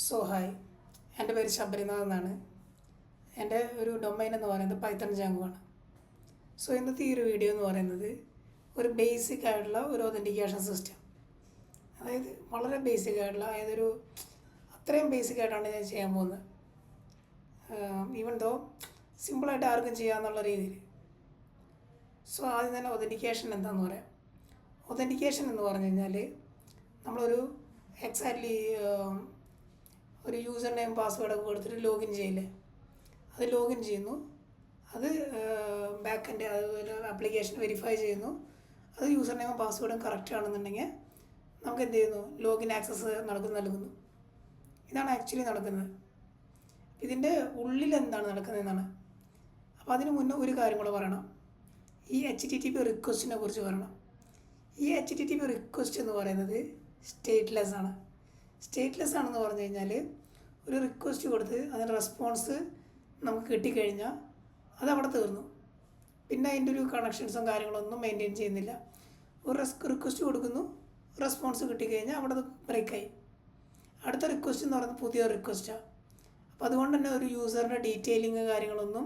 So hi, എൻ്റെ പേര് ശബരിനാഥ് എന്നാണ്. എൻ്റെ ഒരു ഡൊമൈൻ എന്ന് പറയുന്നത് പൈത്തൺ ജാങ്കോ ആണ്. സോ ഇന്നത്തെ ഈ ഒരു വീഡിയോ എന്ന് പറയുന്നത് ഒരു ബേസിക് ആയിട്ടുള്ള ഒരു ഒതൻറ്റിക്കേഷൻ സിസ്റ്റം, അതായത് വളരെ ബേസിക് ആയിട്ടുള്ള, അതായത് അത്രയും ബേസിക് ആയിട്ടാണ് ഞാൻ ചെയ്യാൻ പോകുന്നത്. ഈവൻ ദോ സിമ്പിളായിട്ട് ആർക്കും ചെയ്യാമെന്നുള്ള രീതിയിൽ. സോ ആദ്യം തന്നെ ഒതൻറ്റിക്കേഷൻ എന്താണെന്ന് പറയാം. ഒതൻറ്റിക്കേഷൻ എന്ന് പറഞ്ഞു കഴിഞ്ഞാൽ നമ്മളൊരു എക്സാക്ട്ലി ഒരു യൂസർ നെയിം പാസ്വേഡൊക്കെ കൊടുത്തിട്ട് ലോഗിൻ ചെയ്യില്ലേ, അത് ലോഗിൻ ചെയ്യുന്നു, അത് ബാക്ക് എൻഡ് അതുപോലെ ആപ്ലിക്കേഷൻ വെരിഫൈ ചെയ്യുന്നു, അത് യൂസർ നെയിമും പാസ്വേഡും കറക്റ്റ് ആണെന്നുണ്ടെങ്കിൽ നമുക്ക് എന്ത് ചെയ്യുന്നു, ലോഗിൻ ആക്സസ് നൽകുന്നു. ഇതാണ് ആക്ച്വലി നടക്കുന്നത്. ഇതിൻ്റെ ഉള്ളിൽ എന്താണ് നടക്കുന്നതെന്നാണ്. അപ്പോൾ അതിന് മുന്നേ ഒരു കാര്യം കൂടെ പറയണം. ഈ HTTP റിക്വസ്റ്റിനെ കുറിച്ച് പറയണം. ഈ HTTP റിക്വസ്റ്റ് എന്ന് പറയുന്നത് സ്റ്റേറ്റ്ലെസ് ആണ്. സ്റ്റേറ്റ്ലെസ് ആണെന്ന് പറഞ്ഞു കഴിഞ്ഞാൽ ഒരു റിക്വസ്റ്റ് കൊടുത്ത് അതിന് റെസ്പോൺസ് നമുക്ക് കിട്ടിക്കഴിഞ്ഞാൽ അത് അവിടെ തീർന്നു. പിന്നെ അതിൻ്റെ ഒരു കണക്ഷൻസും കാര്യങ്ങളൊന്നും മെയിൻറ്റെയിൻ ചെയ്യുന്നില്ല. ഒരു റിക്വസ്റ്റ് കൊടുക്കുന്നു, റെസ്പോൺസ് കിട്ടിക്കഴിഞ്ഞാൽ അവിടെ ബ്രേക്കായി. അടുത്ത റിക്വസ്റ്റ് എന്ന് പറയുന്നത് പുതിയ റിക്വസ്റ്റാണ്. അപ്പോൾ അതുകൊണ്ട് തന്നെ ഒരു യൂസറിൻ്റെ ഡീറ്റെയിലിങ് കാര്യങ്ങളൊന്നും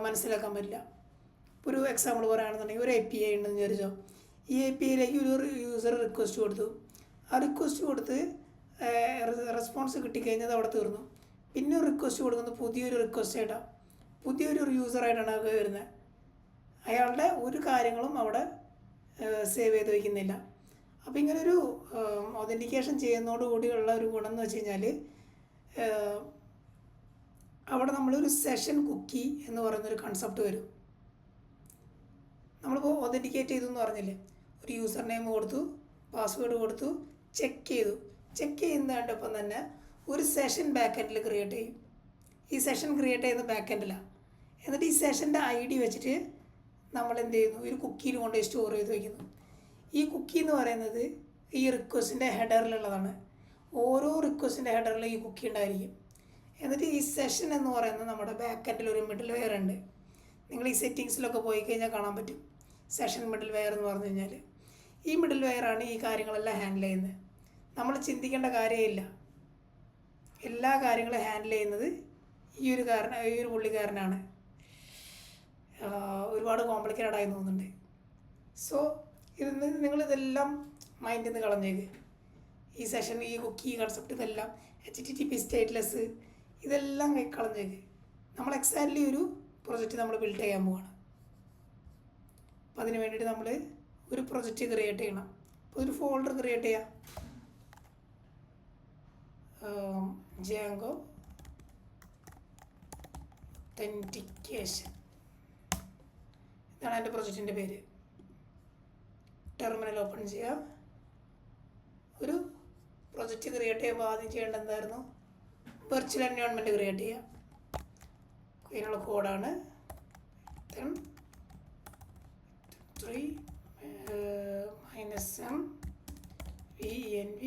മനസ്സിലാക്കാൻ പറ്റില്ല. ഇപ്പോൾ ഒരു എക്സാമ്പിൾ പറയുകയാണെന്നുണ്ടെങ്കിൽ ഒരു API ഉണ്ടെന്ന് വിചാരിച്ചോ. ഈ APIയിലേക്ക് ഒരു യൂസർ റിക്വസ്റ്റ് കൊടുത്തു. ആ റിക്വസ്റ്റ് കൊടുത്ത് റെസ്പോൺസ് കിട്ടിക്കഴിഞ്ഞാൽ അത് അവിടെ തീർന്നു. പിന്നെ ഒരു റിക്വസ്റ്റ് കൊടുക്കുന്നത് പുതിയൊരു റിക്വസ്റ്റ് ആയിട്ടാണ്, പുതിയൊരു യൂസറായിട്ടാണ് അത് വരുന്നത്. അയാളുടെ ഒരു കാര്യങ്ങളും അവിടെ സേവ് ചെയ്ത് വയ്ക്കുന്നില്ല. അപ്പോൾ ഇങ്ങനൊരു ഒതൻറ്റിക്കേഷൻ ചെയ്യുന്നതോടുകൂടിയുള്ള ഒരു ഗുണം എന്ന് വെച്ച് കഴിഞ്ഞാൽ അവിടെ നമ്മളൊരു സെഷൻ കുക്കി എന്ന് പറയുന്നൊരു കൺസെപ്റ്റ് വരും. നമ്മളിപ്പോൾ ഒതൻറ്റിക്കേറ്റ് ചെയ്തു എന്ന് പറഞ്ഞില്ലേ, ഒരു യൂസർ നെയിം കൊടുത്തു, പാസ്വേഡ് കൊടുത്തു, ചെക്ക് ചെയ്യുന്നതിനോടൊപ്പം തന്നെ ഒരു സെഷൻ ബാക്ക് എൻഡിൽ ക്രിയേറ്റ് ചെയ്യും. ഈ സെഷൻ ക്രിയേറ്റ് ചെയ്യുന്ന ബാക്ക് എൻഡിലാണ്. എന്നിട്ട് ഈ സെഷൻ്റെ ID വെച്ചിട്ട് നമ്മൾ എന്ത് ചെയ്യുന്നു, ഒരു കുക്കിയിൽ കൊണ്ടുപോയി സ്റ്റോർ ചെയ്ത് വയ്ക്കുന്നു. ഈ കുക്കി എന്ന് പറയുന്നത് ഈ റിക്വസ്റ്റിൻ്റെ ഹെഡറിലുള്ളതാണ്. ഓരോ റിക്വസ്റ്റിൻ്റെ ഹെഡറിലും ഈ കുക്കി ഉണ്ടായിരിക്കും. എന്നിട്ട് ഈ സെഷൻ എന്ന് പറയുന്നത് നമ്മുടെ ബാക്ക് എൻഡിൽ ഒരു മിഡിൽ വെയർ ഉണ്ട്. നിങ്ങൾ ഈ സെറ്റിങ്സിലൊക്കെ പോയി കഴിഞ്ഞാൽ കാണാൻ പറ്റും സെഷൻ മിഡിൽ വെയർ എന്ന് പറഞ്ഞു കഴിഞ്ഞാൽ. ഈ മിഡിൽ വെയറാണ് ഈ കാര്യങ്ങളെല്ലാം ഹാൻഡിൽ ചെയ്യുന്നത്. നമ്മൾ ചിന്തിക്കേണ്ട കാര്യമില്ല. എല്ലാ കാര്യങ്ങളും ഹാൻഡിൽ ചെയ്യുന്നത് ഈ ഒരു പുള്ളിക്കാരനാണ്. ഒരുപാട് കോംപ്ലിക്കേറ്റഡ് ആയി തോന്നുന്നുണ്ട്. സോ നിങ്ങളിതെല്ലാം മൈൻഡിൽ നിന്ന് കളഞ്ഞേക്ക്. ഈ സെഷൻ, ഈ കുക്കി കൺസെപ്റ്റ്, ഇതെല്ലാം HTTP സ്റ്റേറ്റ്ലെസ്, ഇതെല്ലാം കളഞ്ഞേക്ക്. നമ്മൾ എക്സാക്ട്ലി ഒരു പ്രൊജക്റ്റ് നമ്മൾ ബിൽഡ് ചെയ്യാൻ പോവാണ്. അപ്പോൾ അതിന് വേണ്ടിയിട്ട് നമ്മൾ ഒരു പ്രൊജക്റ്റ് ക്രിയേറ്റ് ചെയ്യണം. അപ്പോൾ ഒരു ഫോൾഡർ ക്രിയേറ്റ് ചെയ്യാം. ജാങ്കോ ഒതൻറ്റിക്കേഷൻ, ഇതാണ് എൻ്റെ പ്രൊജക്റ്റിൻ്റെ പേര്. ടെർമിനൽ ഓപ്പൺ ചെയ്യാം. ഒരു പ്രൊജക്റ്റ് ക്രിയേറ്റ് ചെയ്യുമ്പോൾ ആദ്യം ചെയ്യേണ്ടത് എന്തായിരുന്നു, വെർച്വൽ എൻവയോൺമെൻറ്റ് ക്രിയേറ്റ് ചെയ്യാം. ഇതിനുള്ള കോഡാണ് -m -env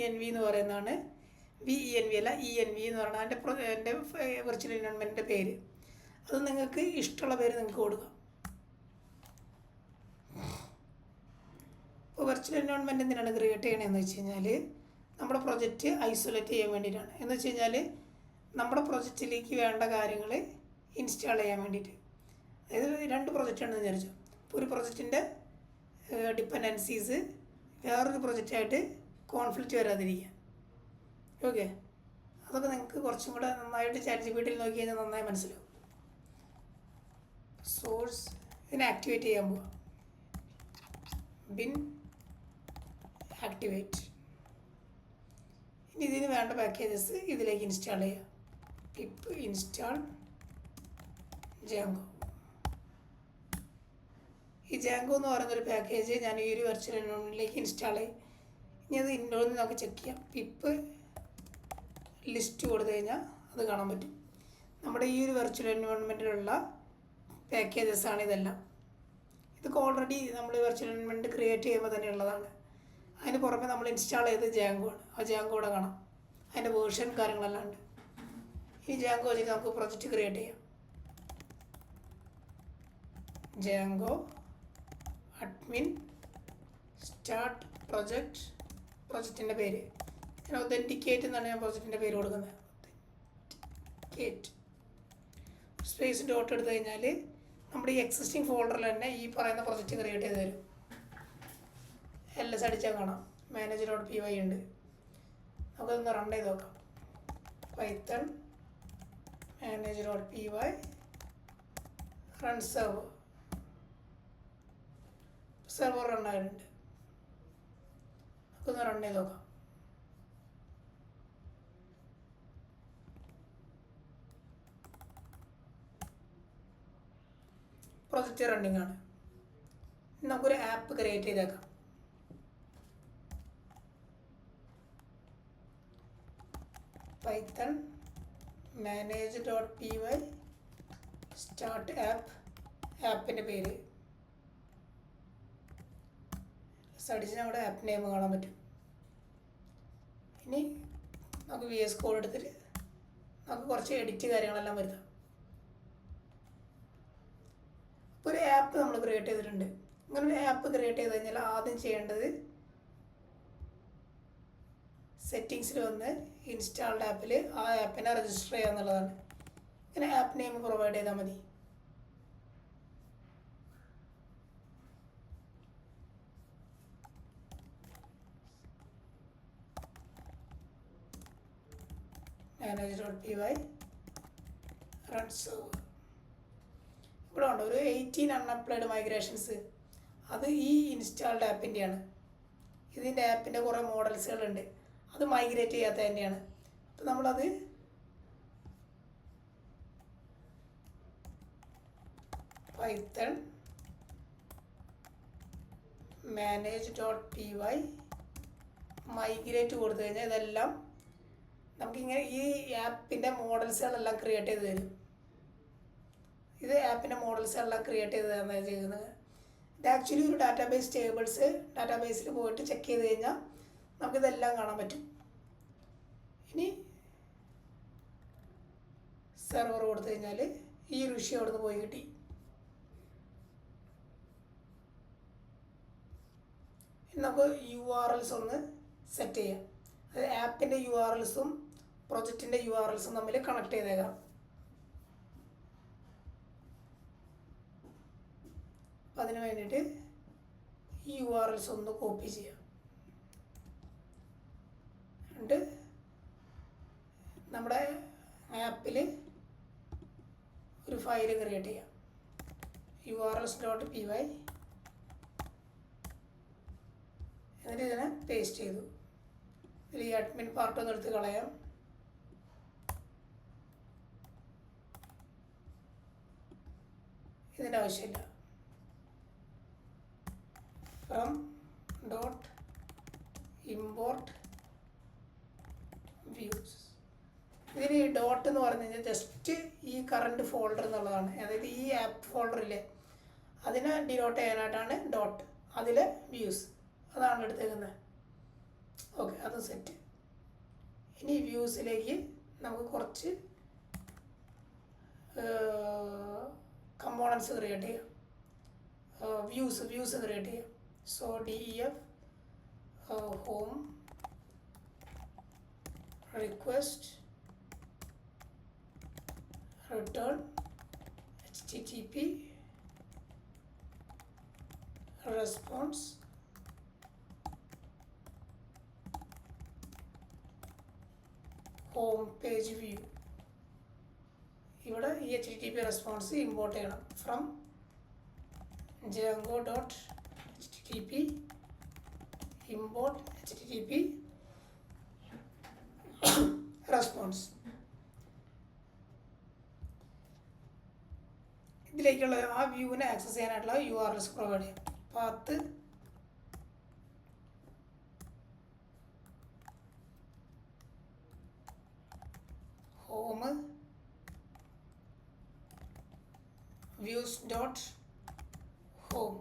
env എന്ന് പറയുന്നതാണ്. VENV അല്ല, ENV എന്ന് പറയുന്നത് എൻ്റെ വെർച്വൽ എൻവയോൺമെൻറ്റിൻ്റെ പേര്. അത് നിങ്ങൾക്ക് ഇഷ്ടമുള്ള പേര് നിങ്ങൾക്ക് കൊടുക്കാം. ഇപ്പോൾ വെർച്വൽ എൻവയോൺമെൻറ്റ് എന്തിനാണ് ക്രിയേറ്റ് ചെയ്യണമെന്ന് വെച്ച് കഴിഞ്ഞാൽ നമ്മുടെ പ്രൊജക്റ്റ് ഐസൊലേറ്റ് ചെയ്യാൻ വേണ്ടിയിട്ടാണ്. എന്ന് വെച്ച് കഴിഞ്ഞാൽ നമ്മുടെ പ്രൊജക്റ്റിലേക്ക് വേണ്ട കാര്യങ്ങൾ ഇൻസ്റ്റാൾ ചെയ്യാൻ വേണ്ടിയിട്ട്. അതായത് 2 പ്രൊജക്റ്റ് ആണെന്ന് വിചാരിച്ചു. ഇപ്പോൾ ഒരു പ്രൊജക്റ്റിൻ്റെ ഡിപ്പെൻഡൻസീസ് വേറൊരു പ്രൊജക്റ്റായിട്ട് കോൺഫ്ലിക്റ്റ് വരാതിരിക്കുക. ഓക്കെ, അതൊക്കെ നിങ്ങൾക്ക് കുറച്ചും കൂടെ നന്നായിട്ട് ChatGPT നോക്കി കഴിഞ്ഞാൽ നന്നായി മനസ്സിലാവും. സോഴ്സ് ഇതിനെ ആക്ടിവേറ്റ് ചെയ്യാൻ പോവാം. Bin activate. ഇനി ഇതിന് വേണ്ട പാക്കേജസ് ഇതിലേക്ക് ഇൻസ്റ്റാൾ ചെയ്യാം. Pip install Django. ഈ ജാങ്കോ എന്ന് പറയുന്നൊരു പാക്കേജ് ഞാൻ ഈ ഒരു വെർച്വൽ എൻവയോൺമെൻറ്റിലേക്ക് ഇൻസ്റ്റാൾ ചെയ്യും. ഇനി അത് ഇൻഡോറിൽ നിന്ന് നമുക്ക് ചെക്ക് ചെയ്യാം. പിപ്പ് ലിസ്റ്റ് കൊടുത്തു കഴിഞ്ഞാൽ അത് കാണാൻ പറ്റും. നമ്മുടെ ഈ ഒരു വെർച്വൽ എൻവയോൺമെൻറ്റിലുള്ള പാക്കേജസാണ് ഇതെല്ലാം. ഇതൊക്കെ ഓൾറെഡി നമ്മൾ വെർച്വൽ എൻവയോൺമെൻറ്റ് ക്രിയേറ്റ് ചെയ്യുമ്പോൾ തന്നെ ഉള്ളതാണ്. അതിന് പുറമെ നമ്മൾ ഇൻസ്റ്റാൾ ചെയ്ത് ജാങ്കോ ആണ്. ആ ജാങ്കോ ഇവിടെ കാണാം, അതിൻ്റെ വേർഷൻ കാര്യങ്ങളെല്ലാം ഉണ്ട്. ഈ ജാങ്കോ വെച്ചിട്ട് നമുക്ക് പ്രൊജക്റ്റ് ക്രിയേറ്റ് ചെയ്യാം. ജാങ്കോ അഡ്മിൻ സ്റ്റാർട്ട് പ്രൊജക്റ്റിൻ്റെ പേര് ഞാൻ ഒതൻറ്റിക്കേറ്റ് എന്നാണ് ഞാൻ പ്രൊജക്റ്റിൻ്റെ പേര് കൊടുക്കുന്നത്. ഒതൻറ്റിക്കേറ്റ് സ്പേസ് ഡോട്ട് എടുത്തു കഴിഞ്ഞാൽ നമ്മുടെ ഈ എക്സിസ്റ്റിംഗ് ഫോൾഡറിൽ തന്നെ ഈ പറയുന്ന പ്രൊജക്റ്റ് ക്രിയേറ്റ് ചെയ്ത് തരും. LS അടിച്ചാൽ കാണാം manage.py ഉണ്ട്. നമുക്കതൊന്ന് റൺ ചെയ്ത് നോക്കാം. Python manage.py run server run ആയിട്ടുണ്ട്. നമുക്കൊന്ന് റൺ ചെയ്ത് നോക്കാം. പ്രൊജക്റ്റ് റണ്ണിങ് ആണ്. നമുക്കൊരു ആപ്പ് ക്രിയേറ്റ് ചെയ്തേക്കാം. പൈത്തൺ manage.py സ്റ്റാർട്ട് ആപ്പിൻ്റെ പേര് അടിച്ച് നമ്മുടെ ആപ്പ് നെയിം കാണാൻ പറ്റും. ഇനി നമുക്ക് VS കോഡ് എടുത്തിട്ട് നമുക്ക് കുറച്ച് എഡിറ്റ് കാര്യങ്ങളെല്ലാം വരുത്താം. ഇപ്പോൾ ഒരു ആപ്പ് നമ്മൾ ക്രിയേറ്റ് ചെയ്തിട്ടുണ്ട്. ഇങ്ങനെ ഒരു ആപ്പ് ക്രിയേറ്റ് ചെയ്ത് കഴിഞ്ഞാൽ ആദ്യം ചെയ്യേണ്ടത് സെറ്റിങ്സിൽ വന്ന് ഇൻസ്റ്റാൾഡ് ആപ്പിൽ ആ ആപ്പിനെ രജിസ്റ്റർ ചെയ്യുക എന്നുള്ളതാണ്. ഇങ്ങനെ ആപ്പ് നെയിം പ്രൊവൈഡ് ചെയ്താൽ മതി. manage.py run server. ഇവിടെ ഉണ്ട് ഒരു 18 അൺഅപ്ലൈഡ് മൈഗ്രേഷൻസ്. അത് ഈ ഇൻസ്റ്റാൾഡ് ആപ്പിൻ്റെയാണ്. ഇതിൻ്റെ ആപ്പിൻ്റെ കുറേ മോഡൽസുകളുണ്ട്. അത് മൈഗ്രേറ്റ് ചെയ്യാത്ത തന്നെയാണ്. അപ്പോൾ നമ്മളത് പൈത്തൺ manage.py മൈഗ്രേറ്റ് കൊടുത്തു കഴിഞ്ഞാൽ ഇതെല്ലാം നമുക്കിങ്ങനെ ഈ ആപ്പിൻ്റെ മോഡൽസുകളെല്ലാം ക്രിയേറ്റ് ചെയ്ത് തരും. ഇത് ആപ്പിൻ്റെ മോഡൽസുകളെല്ലാം ക്രിയേറ്റ് ചെയ്ത് തരുന്നതാണ് ചെയ്യുന്നത്. ഇത് ആക്ച്വലി ഒരു ഡാറ്റാബേസ് ഡാറ്റാബേസിൽ പോയിട്ട് ചെക്ക് ചെയ്ത് കഴിഞ്ഞാൽ നമുക്കിതെല്ലാം കാണാൻ പറ്റും. ഇനി സെർവർ കൊടുത്തു കഴിഞ്ഞാൽ ഈ ഋഷി അവിടെ നിന്ന് പോയി കിട്ടി. ഇനി നമുക്ക് URLs ഒന്ന് സെറ്റ് ചെയ്യാം. അത് ആപ്പിൻ്റെ URLസും പ്രൊജക്റ്റിൻ്റെ URLസും തമ്മിൽ കണക്ട് ചെയ്തേക്കാം. അപ്പം അതിന് വേണ്ടിയിട്ട് ഈ URLs ഒന്ന് കോപ്പി ചെയ്യാം. എന്നിട്ട് നമ്മുടെ ആപ്പിൽ ഒരു ഫയൽ ക്രിയേറ്റ് ചെയ്യാം. urls.py എന്നിട്ട് ഇതിനെ പേസ്റ്റ് ചെയ്തു. ഇതിൽ ഈ അഡ്മിൻ പാർട്ടൊന്ന് എടുത്ത് കളയാം. ഇതിൻ്റെ ആവശ്യമില്ല. From dot import views. ഇതിന് ഈ ഡോട്ട് എന്ന് പറഞ്ഞു കഴിഞ്ഞാൽ ജസ്റ്റ് ഈ കറണ്ട് ഫോൾഡർ എന്നുള്ളതാണ്. അതായത് ഈ ആപ്പ് ഫോൾഡറില്ലേ അതിനെ ഡിനോട്ട് ചെയ്യാനായിട്ടാണ് ഡോട്ട്. അതിൽ വ്യൂസ് അതാണ് എടുത്തേക്കുന്നത്. ഓക്കെ, അത് സെറ്റ്. ഇനി വ്യൂസിലേക്ക് നമുക്ക് കുറച്ച് കമ്പോണൻസ് ക്രിയേറ്റ് ചെയ്യാം. വ്യൂസ് ക്രിയേറ്റ് ചെയ്യാം. So def home request return http response home page view. ഇവിടെ ഈ HTTP റെസ്പോൺസ് ഇമ്പോർട്ട് ചെയ്യണം. From django.http import http response. ഇതിലേക്കുള്ള ആ വ്യൂവിനെ ആക്സസ് ചെയ്യാനായിട്ടുള്ള URLs പ്രൊവൈഡ് ചെയ്യാം. Path home views dot home.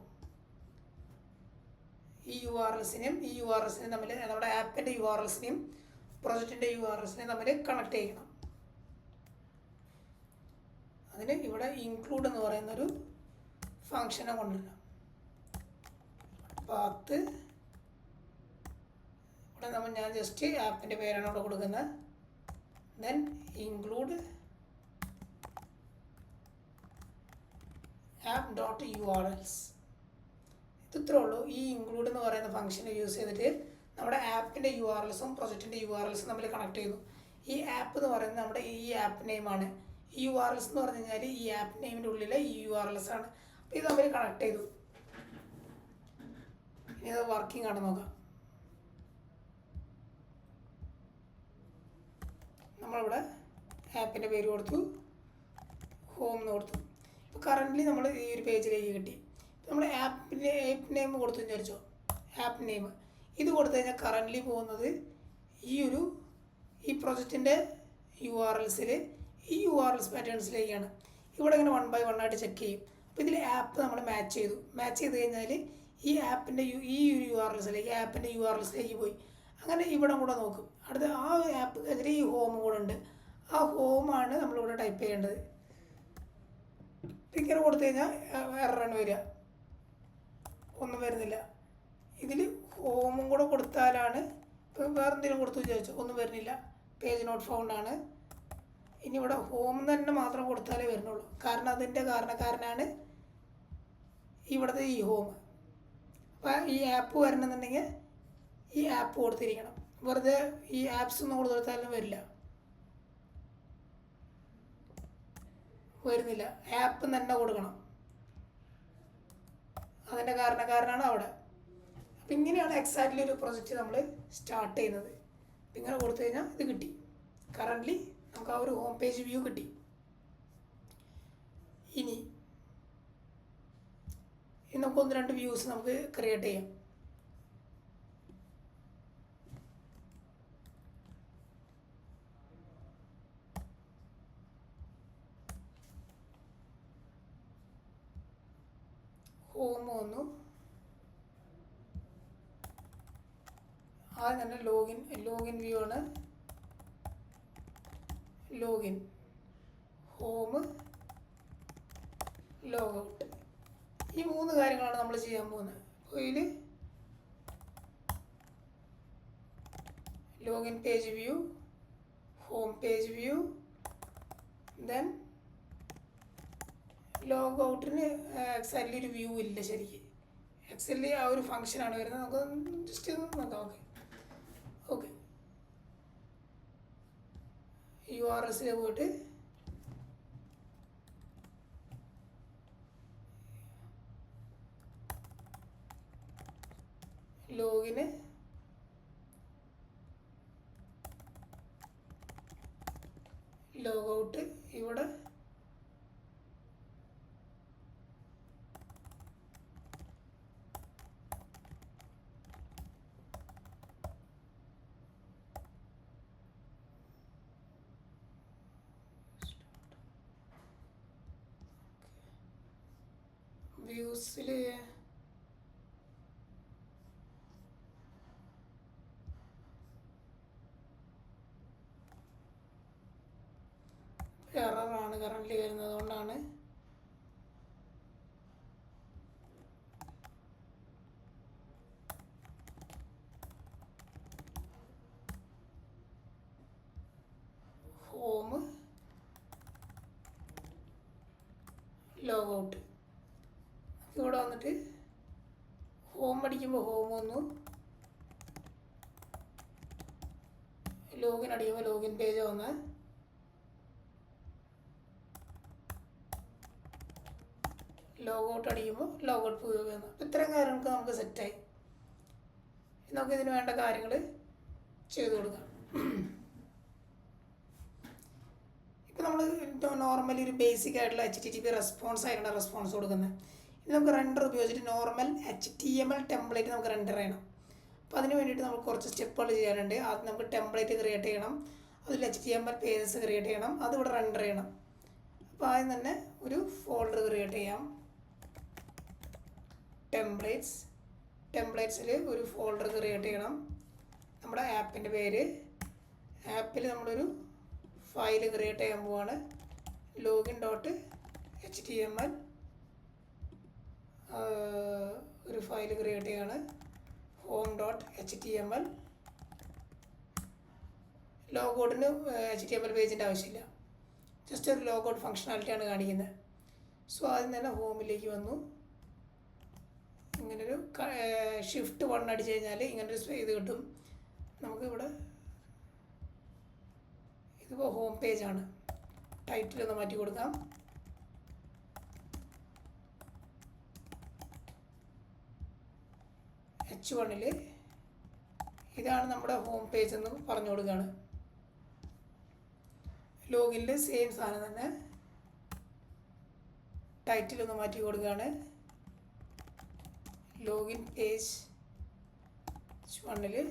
ഈ URLസിനെയും തമ്മിൽ നമ്മുടെ ആപ്പിൻ്റെ URLസിനെയും പ്രൊജക്റ്റിൻ്റെ URLസിനെയും തമ്മിൽ കണക്ട് ചെയ്യണം. അതിന് ഇവിടെ ഇൻക്ലൂഡ് എന്ന് പറയുന്നൊരു ഫങ്ഷനെ കൊണ്ടുവരണം. പാത്ത് ഞാൻ ജസ്റ്റ് ആപ്പിൻ്റെ പേരാണ് ഇവിടെ കൊടുക്കുന്നത്. Then include app.urls. ഇത് ഇത്രേ ഉള്ളൂ. ഈ ഇൻക്ലൂഡ് എന്ന് പറയുന്ന ഫംഗ്ഷൻ യൂസ് ചെയ്തിട്ട് നമ്മുടെ ആപ്പിൻ്റെ URLസും പ്രൊജക്റ്റിൻ്റെ URLസും തമ്മിൽ കണക്ട് ചെയ്തു. ഈ ആപ്പ് എന്ന് പറയുന്നത് നമ്മുടെ ഈ ആപ്പ് നെയിമാണ്. ഈ URLs എന്ന് പറഞ്ഞു കഴിഞ്ഞാൽ ഈ ആപ്പ് നെയിമിൻ്റെ ഉള്ളിലെ ഈ URLs ആണ്. അപ്പോൾ ഇത് തമ്മിൽ കണക്ട് ചെയ്തു. ഇനി അത് വർക്കിംഗ് ആണ് നോക്കാം. നമ്മളിവിടെ ആപ്പിൻ്റെ പേര് കൊടുത്തു, ഹോം എന്ന് കൊടുത്തു. ഇപ്പോൾ കറൻ്റ്ലി നമ്മൾ ഈ ഒരു പേജിലേക്ക് കിട്ടി. നമ്മൾ ആപ്പ് നെയിം കൊടുത്തു വിചാരിച്ചോ, ആപ്പ് നെയിം ഇത് കൊടുത്തു കഴിഞ്ഞാൽ കറൻ്റ്ലി പോകുന്നത് ഈ പ്രൊജക്റ്റിൻ്റെ URLസിൽ ഈ URLs പാറ്റേൺസിലേക്കാണ്. ഇവിടെ ഇങ്ങനെ 1 by 1 ആയിട്ട് ചെക്ക് ചെയ്യും. അപ്പോൾ ഇതിൽ ആപ്പ് നമ്മൾ മാച്ച് ചെയ്ത് കഴിഞ്ഞാൽ ഈ ആപ്പിൻ്റെ ഈ ഒരു URLസിലേക്ക് ആപ്പിൻ്റെ URLസിലേക്ക് പോയി. അങ്ങനെ ഇവിടെ കൂടെ നോക്കും. അടുത്ത ആ ആപ്പ് എതിരെ ഈ ഹോം കൂടെ ഉണ്ട്. ആ ഹോമാണ് നമ്മളിവിടെ ടൈപ്പ് ചെയ്യേണ്ടത്. ഇങ്ങനെ കൊടുത്തു കഴിഞ്ഞാൽ എററാണ് വരിക, ഒന്നും വരുന്നില്ല. ഇതിൽ ഹോമും കൂടെ കൊടുത്താലാണ്, ഇപ്പോൾ വേറെ എന്തെങ്കിലും കൊടുത്തു വിചാരിച്ചു, ഒന്നും വരുന്നില്ല, പേജ് നോട്ട് ഫൗണ്ട് ആണ്. ഇനി ഇവിടെ ഹോം തന്നെ മാത്രം കൊടുത്താലേ വരുന്നുള്ളൂ. കാരണം അതിൻ്റെ കാരണക്കാരനാണ് ഇവിടുത്തെ ഈ ഹോം. അപ്പോൾ ഈ ആപ്പ് വരണമെന്നുണ്ടെങ്കിൽ ഈ ആപ്പ് കൊടുത്തിരിക്കണം. വെറുതെ ഈ ആപ്സ് ഒന്നും കൊടുത്താലും വരുന്നില്ല. ആപ്പ് തന്നെ കൊടുക്കണം. അതിൻ്റെ കാരണക്കാരനാണ് അവിടെ. അപ്പം ഇങ്ങനെയാണ് എക്സാക്ട്ലി ഒരു പ്രൊജക്റ്റ് നമ്മൾ സ്റ്റാർട്ട് ചെയ്യുന്നത്. ഇങ്ങനെ കൊടുത്തു കഴിഞ്ഞാൽ ഇത് കിട്ടി. കറൻ്റ്ലി നമുക്ക് ആ ഒരു ഹോം പേജ് വ്യൂ കിട്ടി. ഇനി നമുക്ക് 1-2 വ്യൂസ് നമുക്ക് ക്രിയേറ്റ് ചെയ്യാം. ഹോം വന്നു. ആദ്യം തന്നെ ലോഗിൻ വ്യൂ ആണ്. ലോഗിൻ, ഹോം, ലോഗൗട്ട്, ഈ 3 കാര്യങ്ങളാണ് നമ്മൾ ചെയ്യാൻ പോകുന്നത്. അപ്പോൾ ഇതിൽ login page view, home page view, then ലോഗൗട്ടിന് എക്സാക്ട്ലി ഒരു വ്യൂ ഇല്ല ശരിക്കും. എക്സലിൽ ആ ഒരു ഫംഗ്ഷനാണ് വരുന്നത്. നമുക്ക് ജസ്റ്റ് നോക്കാം. ഓക്കെ URLസിൽ പോയിട്ട് ലോഗിന്, ലോഗൗട്ട്, ഇവിടെ വ്യൂസിൽ എററാണ് കറൻ്റ്ലി വരുന്നത്. അതുകൊണ്ടാണ് ഹോം, ലോഗൗട്ട്. ഇവിടെ വന്നിട്ട് ഹോം അടിക്കുമ്പോൾ ഹോം വന്നു, ലോഗിൻ അടിക്കുമ്പോൾ ലോഗിൻ പേജ് വന്ന്, ലോഗൗട്ട് അടിക്കുമ്പോൾ ലോഗൗട്ട് പേജ് വന്നു. അപ്പോൾ ഇത്രയും കാര്യങ്ങൾക്ക് നമുക്ക് സെറ്റായി. നമുക്ക് ഇതിന് വേണ്ട കാര്യങ്ങൾ ചെയ്തു കൊടുക്കാം. ഇപ്പോൾ നമ്മൾ നോർമലി ഒരു ബേസിക് ആയിട്ടുള്ള HTTP റെസ്പോൺസ് ആയിട്ടാണ് റെസ്പോൺസ് കൊടുക്കുന്നത്. ഇത് നമുക്ക് റെൻഡർ ഉപയോഗിച്ചിട്ട് നോർമൽ HTML ടെംപ്ലേറ്റ് നമുക്ക് റെൻഡർ ചെയ്യണം. അപ്പോൾ അതിന് വേണ്ടിയിട്ട് നമുക്ക് കുറച്ച് സ്റ്റെപ്പുകൾ ചെയ്യാനുണ്ട്. ആദ്യം നമുക്ക് ടെംപ്ലേറ്റ് ക്രിയേറ്റ് ചെയ്യണം, അതിൽ HTML പേജസ് ക്രിയേറ്റ് ചെയ്യണം, അതിവിടെ റെൻഡർ ചെയ്യണം. അപ്പോൾ ആദ്യം തന്നെ ഒരു ഫോൾഡർ ക്രിയേറ്റ് ചെയ്യാം. ടെംപ്ലേറ്റ്സിൽ ഒരു ഫോൾഡർ ക്രിയേറ്റ് ചെയ്യണം. നമ്മുടെ ആപ്പിൻ്റെ പേര്, ആപ്പിൽ നമ്മളൊരു ഫയൽ ക്രിയേറ്റ് ചെയ്യാൻ പോവാണ്. login.html ഒരു ഫയൽ ക്രിയേറ്റ് ചെയ്യാണ്. home.html ലോഗൗട്ടിന് HTML പേജിൻ്റെ ആവശ്യമില്ല, ജസ്റ്റ് ഒരു ലോഗൗട്ട് ഫങ്ഷനാലിറ്റിയാണ് കാണിക്കുന്നത്. സോ ആദ്യം തന്നെ ഹോമിലേക്ക് വന്നു, ഇങ്ങനൊരു ഷിഫ്റ്റ് 1 അടിച്ച് കഴിഞ്ഞാൽ ഇങ്ങനൊരു ഇത് കിട്ടും നമുക്കിവിടെ. ഇതിപ്പോൾ ഹോം പേജാണ്. ടൈറ്റിലൊന്ന് മാറ്റി കൊടുക്കാം. H1 ഇതാണ് നമ്മുടെ ഹോം പേജ് എന്ന് പറഞ്ഞു കൊടുക്കുകയാണ്. ലോഗിനിൽ സെയിം സാധനം തന്നെ, ടൈറ്റിലൊന്ന് മാറ്റി കൊടുക്കുകയാണ്. Login page H1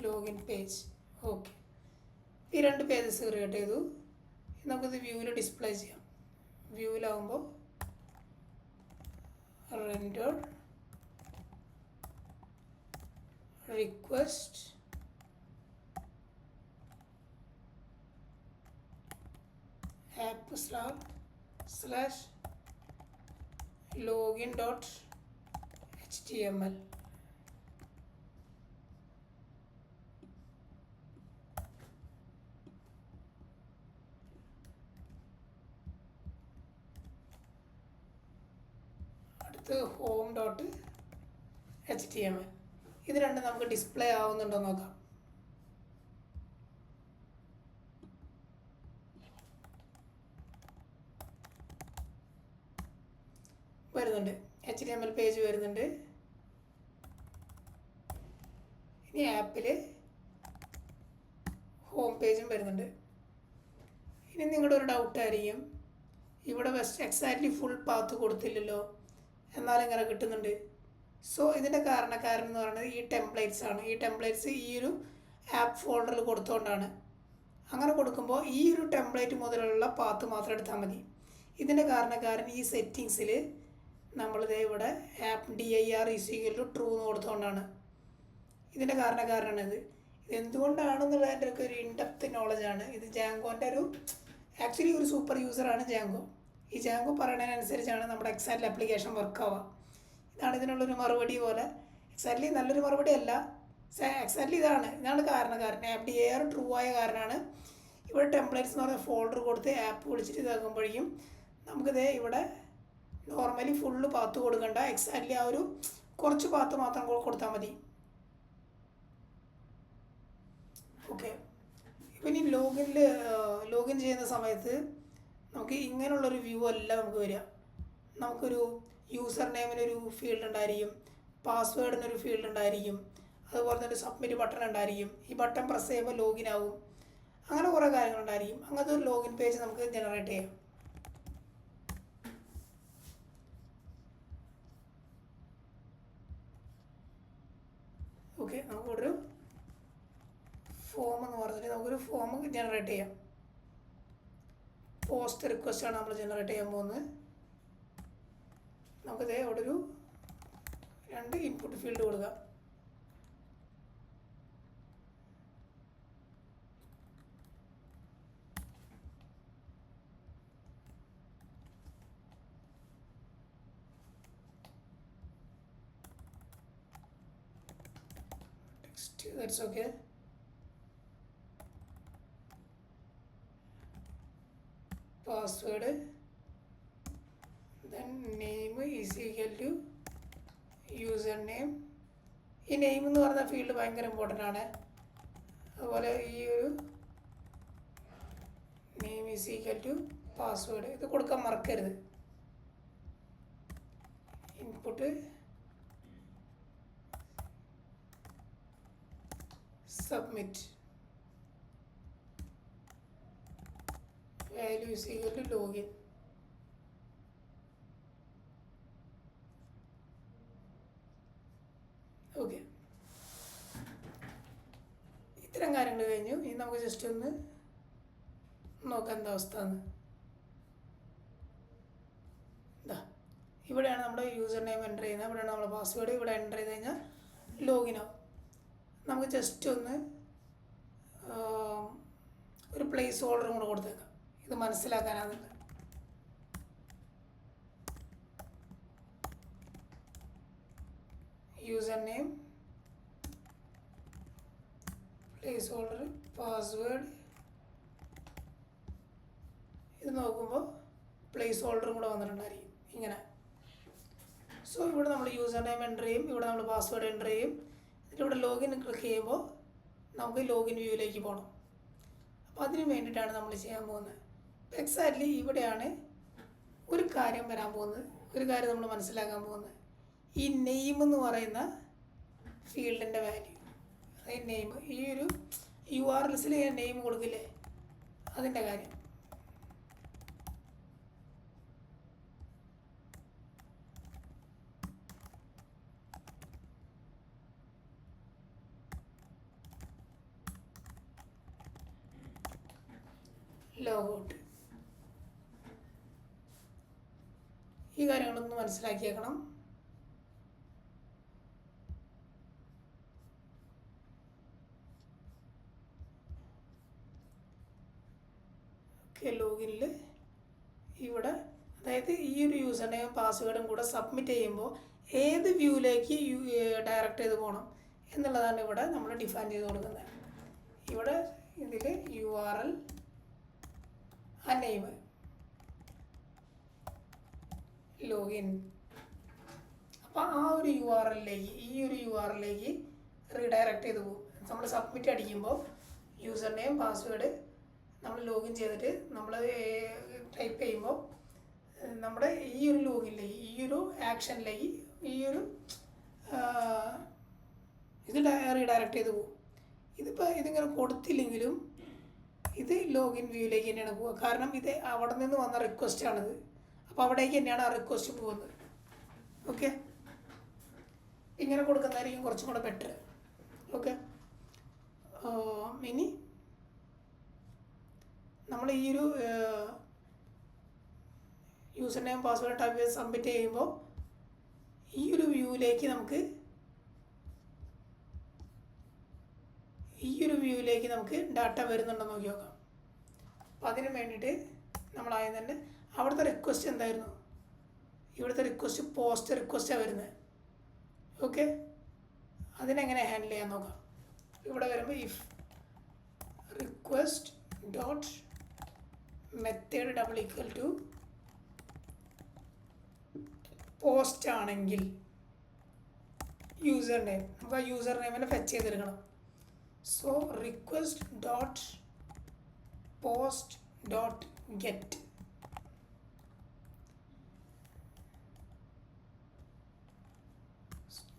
login page. Okay, ഈ 2 പേജസ് ക്രിയേറ്റ് ചെയ്തു. നമുക്കിത് വ്യൂവിൽ ഡിസ്പ്ലേ ചെയ്യാം. വ്യൂവിലാകുമ്പോൾ render request app slash login.html. അടുത്ത് home.html. ഇത് രണ്ടും നമുക്ക് ഡിസ്പ്ലേ ആവുന്നുണ്ടോ നോക്കാം. വരുന്നുണ്ട്, HTML പേജ് വരുന്നുണ്ട്. ഇനി ആപ്പിൽ ഹോം പേജും വരുന്നുണ്ട്. ഇനി നിങ്ങളുടെ ഒരു ഡൗട്ടായിരിക്കും, ഇവിടെ എക്സാക്ട്ലി ഫുൾ പാത്ത് കൊടുത്തില്ലല്ലോ, എന്നാലും ഇങ്ങനെ കിട്ടുന്നുണ്ട്. സോ ഇതിൻ്റെ കാരണം എന്ന് പറയുന്നത് ഈ ടെംപ്ലേറ്റ്സ് ആണ്. ഈ ടെംപ്ലേറ്റ്സ് ഈ ഒരു ആപ്പ് ഫോൾഡറിൽ കൊടുത്തുകൊണ്ടാണ്. അങ്ങനെ കൊടുക്കുമ്പോൾ ഈ ഒരു ടെംപ്ലേറ്റ് മുതലുള്ള പാത്ത് മാത്രം എടുത്താൽ മതി. ഇതിൻ്റെ കാരണക്കാരൻ ഈ സെറ്റിങ്സിൽ നമ്മളിത് ഇവിടെ ആപ്പ് dir = true എന്ന് കൊടുത്തുകൊണ്ടാണ്. ഇതിൻ്റെ കാരണക്കാരനാണിത്. ഇതെന്തുകൊണ്ടാണെന്നുള്ളതിൻ്റെ ഒക്കെ ഒരു ഇൻഡെപ്ത് നോളജാണ്. ഇത് ജാങ്കോൻ്റെ ആക്ച്വലി ഒരു സൂപ്പർ യൂസറാണ് ജാങ്കോ. ഈ ജാങ്കോ പറയുന്നതിനനുസരിച്ചാണ് നമ്മുടെ എക്സാക്റ്റ് ആപ്ലിക്കേഷൻ വർക്കാവുക. ഇതാണ് ഇതിനുള്ളൊരു മറുപടി പോലെ. എക്സാക്ട്ലി നല്ലൊരു മറുപടി അല്ല, എക്സാക്ട്ലി ഇതാണ് കാരണക്കാരൻ. ആപ്പ് dir ട്രൂ ആയ കാരണമാണ്. ഇവിടെ ടെംപ്ലേറ്റ്സ് എന്ന് പറഞ്ഞ ഫോൾഡർ കൊടുത്ത് ആപ്പ് വിളിച്ചിട്ട് ഇതാക്കുമ്പോഴേക്കും നമുക്കിത് ഇവിടെ നോർമലി ഫുള്ള് പാത്ത് കൊടുക്കണ്ട, എക്സാക്ട്ലി ആ ഒരു കുറച്ച് പാത്ത് മാത്രം കൊടുത്താൽ മതി. ഓക്കെ, ഇപ്പം ഈ ലോഗിൻ ചെയ്യുന്ന സമയത്ത് നമുക്ക് ഇങ്ങനെയുള്ളൊരു വ്യൂ അല്ല നമുക്ക് വരിക. നമുക്കൊരു യൂസർ നെയിമിനൊരു ഫീൽഡ് ഉണ്ടായിരിക്കും, പാസ്വേഡിനൊരു ഫീൽഡ് ഉണ്ടായിരിക്കും, അതുപോലെ തന്നെ സബ്മിറ്റ് ബട്ടൺ ഉണ്ടായിരിക്കും. ഈ ബട്ടൺ പ്രസ് ചെയ്യുമ്പോൾ ലോഗിൻ ആവും. അങ്ങനെ കുറേ കാര്യങ്ങളുണ്ടായിരിക്കും. അങ്ങനത്തെ ഒരു ലോഗിൻ പേജ് നമുക്ക് ജനറേറ്റ് ചെയ്യാം. ഓക്കെ, നമുക്കൊരു ഫോം എന്ന് പറഞ്ഞിട്ട് നമുക്കൊരു ഫോം ജനറേറ്റ് ചെയ്യാം. പോസ്റ്റ് റിക്വസ്റ്റാണ് നമ്മൾ ജനറേറ്റ് ചെയ്യാൻ പോകുന്നത്. നമുക്കിത് അവിടെ ഒരു 2 ഇൻപുട്ട് ഫീൽഡ് കൊടുക്കാം. Text, that's okay. Password, then name = user name. ഈ നെയിം എന്ന് പറയുന്ന ഫീൽഡ് ഭയങ്കര ഇമ്പോർട്ടൻ്റ് ആണ്. അതുപോലെ ഈ ഒരു നെയിം = പാസ്വേഡ് ഇത് കൊടുക്കാൻ മറക്കരുത്. Input submit, value = login. Okay, ഇത്തരം കാര്യങ്ങൾ കഴിഞ്ഞു. ഇനി നമുക്ക് ജസ്റ്റ് ഒന്ന് നോക്കാം എന്താ അവസ്ഥ എന്ന്. ഇവിടെയാണ് നമ്മുടെ യൂസർ നെയിം എൻ്റർ ചെയ്യുന്നത്, ഇവിടെയാണ് നമ്മുടെ പാസ്വേഡ്. ഇവിടെ എൻ്റർ ചെയ്ത് കഴിഞ്ഞാൽ ലോഗിൻ ആവും. നമുക്ക് ജസ്റ്റ് ഒന്ന് ഒരു പ്ലേസ് ഹോൾഡറും കൂടെ കൊടുത്തേക്കാം, ഇത് മനസ്സിലാക്കാനാകുന്നുണ്ട്. User name placeholder password. ഇത് നോക്കുമ്പോൾ പ്ലേസ് ഹോൾഡറും കൂടെ വന്നിട്ടുണ്ടായിരിക്കും ഇങ്ങനെ. സോ ഇവിടെ നമ്മൾ യൂസർ നെയിം എൻ്റർ ചെയ്യും, ഇവിടെ നമ്മൾ പാസ്വേഡ് എൻ്റർ ചെയ്യും. ഇതിലൂടെ ലോഗിൻ ക്ലിക്ക് ചെയ്യുമ്പോൾ നമുക്ക് ലോഗിൻ വ്യൂവിലേക്ക് പോകണം. അപ്പോൾ അതിന് വേണ്ടിയിട്ടാണ് നമ്മൾ ചെയ്യാൻ പോകുന്നത്. എക്സാക്ട്ലി ഇവിടെയാണ് ഒരു കാര്യം വരാൻ പോകുന്നത്, ഒരു കാര്യം നമ്മൾ മനസ്സിലാക്കാൻ പോകുന്നത്. ഈ നെയിം എന്ന് പറയുന്ന ഫീൽഡിൻ്റെ വാല്യൂ, അതായത് നെയിം, ഈ ഒരു URLസിൽ നെയിം കൊടുക്കില്ലേ, അതിൻ്റെ കാര്യം. ലോഗൗട്ട്. ഈ കാര്യങ്ങളൊന്ന് മനസ്സിലാക്കിയേക്കണം. ഓക്കെ, ലോഗിനിൽ ഇവിടെ അതായത് ഈ ഒരു യൂസർ നെയിം പാസ്വേഡും കൂടെ സബ്മിറ്റ് ചെയ്യുമ്പോൾ ഏത് വ്യൂവിലേക്ക് ഡയറക്റ്റ് ചെയ്ത് പോകണം എന്നുള്ളതാണ് ഇവിടെ നമ്മൾ ഡിഫൈൻ ചെയ്ത് കൊടുക്കുന്നത്. ഇവിടെ ഇതിൽ URL ആ നെയിം ലോഗിൻ. അപ്പോൾ ആ ഒരു URLലേക്ക് ഈ ഒരു URLലേക്ക് റീഡയറക്റ്റ് ചെയ്ത് പോകും. നമ്മൾ സബ്മിറ്റ് അടിക്കുമ്പോൾ യൂസർ നെയിം പാസ്വേഡ് നമ്മൾ ലോഗിൻ ചെയ്തിട്ട് നമ്മൾ ടൈപ്പ് ചെയ്യുമ്പോൾ നമ്മുടെ ഈ ഒരു ലോഗിനിലേക്ക്, ഈ ഒരു ആക്ഷനിലേക്ക് ഈ ഒരു ഇത് റീഡയറക്റ്റ് ചെയ്ത് പോകും. ഇതിങ്ങനെ കൊടുത്തില്ലെങ്കിലും ഇത് ലോഗിൻ വ്യൂയിലേക്ക് തന്നെയാണ് പോവുക. കാരണം ഇത് അവിടെ നിന്ന് വന്ന റിക്വസ്റ്റാണിത്. അപ്പോൾ അവിടേക്ക് തന്നെയാണ് ആ റിക്വസ്റ്റ് പോകുന്നത്. ഓക്കെ, ഇങ്ങനെ കൊടുക്കുന്നതായിരിക്കും കുറച്ചും കൂടെ ബെറ്റർ. ഓക്കെ, ഇനി നമ്മൾ ഈ ഒരു യൂസർ നെയിം പാസ്വേഡ് ടൈപ്പ് ചെയ്ത് സബ്മിറ്റ് ചെയ്യുമ്പോൾ ഈ ഒരു വ്യൂവിലേക്ക് നമുക്ക് ഡാറ്റ വരുന്നുണ്ടെന്ന് നോക്കി നോക്കാം. അപ്പോൾ അതിന് വേണ്ടിയിട്ട് നമ്മൾ ആദ്യം തന്നെ അവിടുത്തെ റിക്വസ്റ്റ് എന്തായിരുന്നു, ഇവിടുത്തെ റിക്വസ്റ്റ് പോസ്റ്റ് റിക്വസ്റ്റാണ് വരുന്നത്. ഓക്കെ, അതിനെങ്ങനെ ഹാൻഡിൽ ചെയ്യാൻ നോക്കാം. ഇവിടെ വരുമ്പോൾ if request dot method double equal to post ആണെങ്കിൽ യൂസർ നെയിം, നമുക്ക് ആ യൂസർ നെയിമിനെ ഫെച്ച് ചെയ്തെടുക്കണം. So request dot post dot get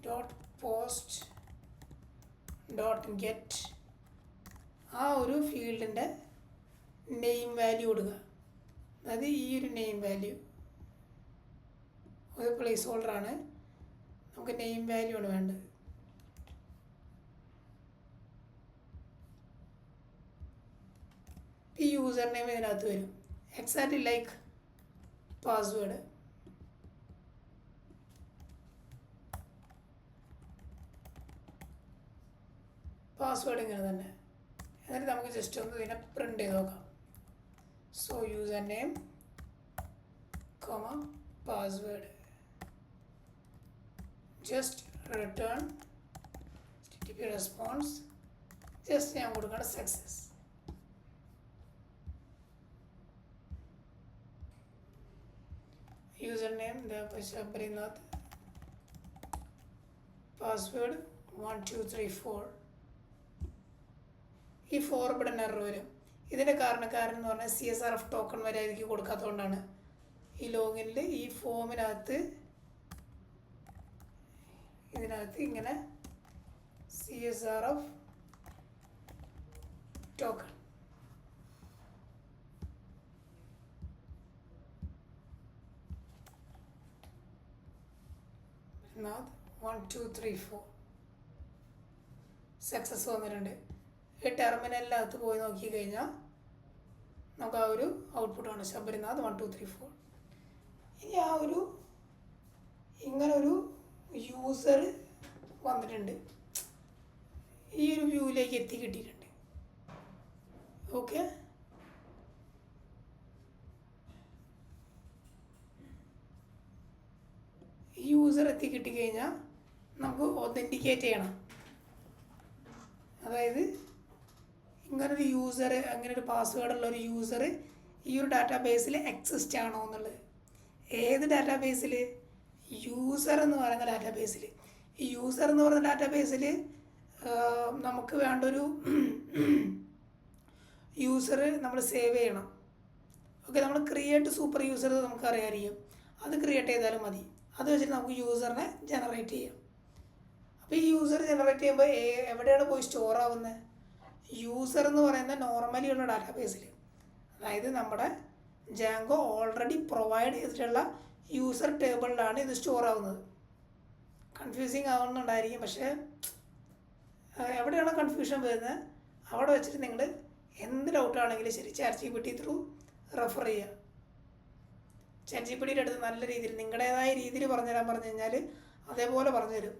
dot post dot get ആ ഒരു ഫീൽഡിൻ്റെ നെയിം വാല്യൂ കൊടുക്കുക. അതായത് ഈ ഒരു നെയിം വാല്യൂ ഒരു പ്ലേസ് ഹോൾഡറാണ്, നമുക്ക് നെയിം വാല്യൂ ആണ് വേണ്ടത്. ഈ യൂസർ നെയിം ഇതിനകത്ത് വരും, എക്സാക്ട്ലി ലൈക്ക് പാസ്വേഡ്. പാസ്വേഡ് ഇങ്ങനെ തന്നെ. എന്നിട്ട് നമുക്ക് ജസ്റ്റ് ഒന്ന് ഇതിനെ പ്രിൻ്റ് ചെയ്ത് നോക്കാം. So user name password just return HTTP response. Just ഞാൻ കൊടുക്കണം success. User name Sabarinath, password 1234. ഈ 4 ബട്ടൺ എറർ വരും. ഇതിൻ്റെ കാരണക്കാരൻ എന്ന് പറഞ്ഞാൽ CSRF ടോക്കൺ വരെ അതിലേക്ക് കൊടുക്കാത്തതുകൊണ്ടാണ്. ഈ ലോഗിനിൽ ഈ ഫോമിനകത്ത് ഇതിനകത്ത് ഇങ്ങനെ CSRF ടോക്കൺ നാഥ് 1234 സക്സസ് വന്നിട്ടുണ്ട്. ഈ ടെർമിനലിനകത്ത് പോയി നോക്കിക്കഴിഞ്ഞാൽ നമുക്ക് ആ ഒരു ഔട്ട്പുട്ടാണ് ശബരിനാഥ് 1234. ഇനി ആ ഒരു ഇങ്ങനൊരു യൂസർ വന്നിട്ടുണ്ട്, ഈ ഒരു വ്യൂവിലേക്ക് എത്തിക്കിട്ടിയിട്ടുണ്ട്. ഓക്കെ, ഈ യൂസർ എത്തിക്കിട്ടിക്കഴിഞ്ഞാൽ നമുക്ക് ഒതൻറ്റിക്കേറ്റ് ചെയ്യണം. അതായത് ഇങ്ങനൊരു യൂസർ, അങ്ങനെ ഒരു പാസ്വേഡുള്ള ഒരു യൂസർ ഈ ഒരു ഡാറ്റാബേസിൽ എക്സിസ്റ്റ് ആണോ എന്നുള്ളത്. ഏത് ഡാറ്റാബേസിൽ? യൂസർ എന്ന് പറയുന്ന ഡാറ്റാബേസിൽ. ഈ യൂസർ എന്ന് പറയുന്ന ഡാറ്റാബേസിൽ നമുക്ക് വേണ്ടൊരു യൂസർ നമ്മൾ സേവ് ചെയ്യണം. ഓക്കെ, നമ്മൾ ക്രിയേറ്റ് സൂപ്പർ യൂസർ നമുക്ക് അറിയാമായിരിക്കും. അത് ക്രിയേറ്റ് ചെയ്താലും മതി. അത് വെച്ചിട്ട് നമുക്ക് യൂസറിനെ ജനറേറ്റ് ചെയ്യാം. അപ്പോൾ ഈ യൂസർ ജനറേറ്റ് ചെയ്യുമ്പോൾ എവിടെയാണ് പോയി സ്റ്റോർ ആവുന്നത്? യൂസർ എന്ന് പറയുന്ന നോർമലി ഉള്ള ഡാറ്റാബേസിൽ, അതായത് നമ്മുടെ ജാങ്കോ ഓൾറെഡി പ്രൊവൈഡ് ചെയ്തിട്ടുള്ള യൂസർ ടേബിളിലാണ് ഇത് സ്റ്റോർ ആവുന്നത്. കൺഫ്യൂസിങ് ആവുന്നുണ്ടായിരിക്കും, പക്ഷേ എവിടെയാണോ കൺഫ്യൂഷൻ വരുന്നത് അവിടെ വെച്ചിട്ട് നിങ്ങൾ എന്ത് ഡൗട്ടാണെങ്കിലും ശരി ChatGPT ത്രൂ റെഫർ ചെയ്യുക. ChatGPTയുടെ അടുത്ത് നല്ല രീതിയിൽ നിങ്ങളുടേതായ രീതിയിൽ പറഞ്ഞുതരാൻ പറഞ്ഞു കഴിഞ്ഞാൽ അതേപോലെ പറഞ്ഞുതരും.